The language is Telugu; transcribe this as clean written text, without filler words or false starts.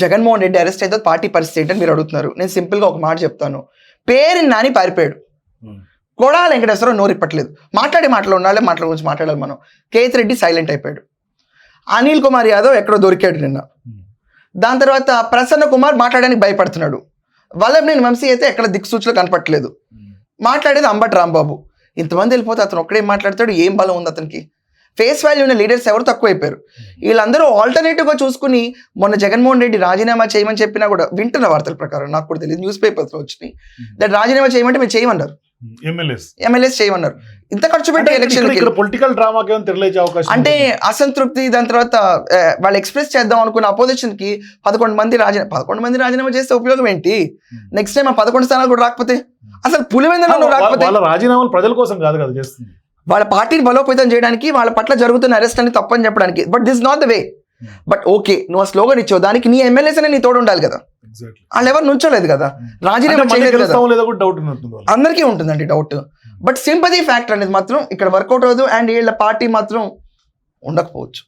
జగన్మోహన్ రెడ్డి అరెస్ట్ అయితే పార్టీ పరిస్థితి ఏంటని మీరు అడుగుతున్నారు. నేను సింపుల్గా ఒక మాట చెప్తాను. పేరుని నాని పారిపోయాడు, కొడాల వెంకటేశ్వరరావు నోరిప్పట్లేదు. మాటలు ఉండాలి, మాటల గురించి మాట్లాడాలి మనం. కేత్ రెడ్డి సైలెంట్ అయిపోయాడు. అనిల్ కుమార్ యాదవ్ ఎక్కడో దొరికాడు నిన్న. దాని తర్వాత ప్రసన్న కుమార్ మాట్లాడడానికి భయపడుతున్నాడు. వల్లభనేని వంశీ అయితే ఎక్కడ దిక్సూచులు కనపట్లేదు. మాట్లాడేది అంబటి రాంబాబు. ఇంతమంది వెళ్ళిపోతే అతను ఒక్కడే మాట్లాడతాడు. ఏం బలం ఉంది అతనికి? ఫేస్ వాల్యూ ఉన్న లీడర్స్ ఎవరు తక్కువైపోయారు. వీళ్ళందరూ ఆల్టర్నేటివ్గా చూసుకుని మొన్న జగన్మోహన్ రెడ్డి రాజీనామా చేయమని చెప్పినా కూడా వింటున్న వార్తల ప్రకారం, నాకు కూడా తెలియదు, న్యూస్ పేపర్స్లో వచ్చినాయి, దట్ రాజీనామా చేయమంటే మేము చేయమన్నారు, ఎమ్మెల్యేస్ చేయమన్నారు. ఇంత ఖర్చు పెట్టి ఎలక్షన్ పొలిటికల్ డ్రామాకి తెలియజే అవకాశం అంటే అసంతృప్తి. దాని తర్వాత వాళ్ళు ఎక్స్ప్రెస్ చేద్దాం అనుకున్న అపోజిషన్ కి 11 మంది రాజీనామా చేస్తే ఉపయోగం ఏంటి? నెక్స్ట్ టైం ఆ 11 స్థానాలు కూడా రాకపోతే అసలు పులివెందులలో రాకపోతే రాజీనామాలు ప్రజల కోసం కాదు కదా చేస్తుంది, వాళ్ళ పార్టీని బలోపేతం చేయడానికి, వాళ్ళ పట్ల జరుగుతున్న అరెస్ట్ అని తప్పని చెప్పడానికి. But this not the way. But okay, నువ్వు ఆ స్లోగన్ ఇచ్చావు, దానికి నీ ఎమ్మెల్యేస్ అనే నీ తోడు ఉండాలి కదా. వాళ్ళు ఎవరు నుంచోలేదు కదా, రాజీనామా చేయలేదు కదా. అందరికీ ఉంటుందండి డౌట్. బట్ సింపతి ఫ్యాక్టర్ అనేది మాత్రం ఇక్కడ వర్కౌట్ అవ్వదు. అండ్ వీళ్ళ పార్టీ మాత్రం ఉండకపోవచ్చు.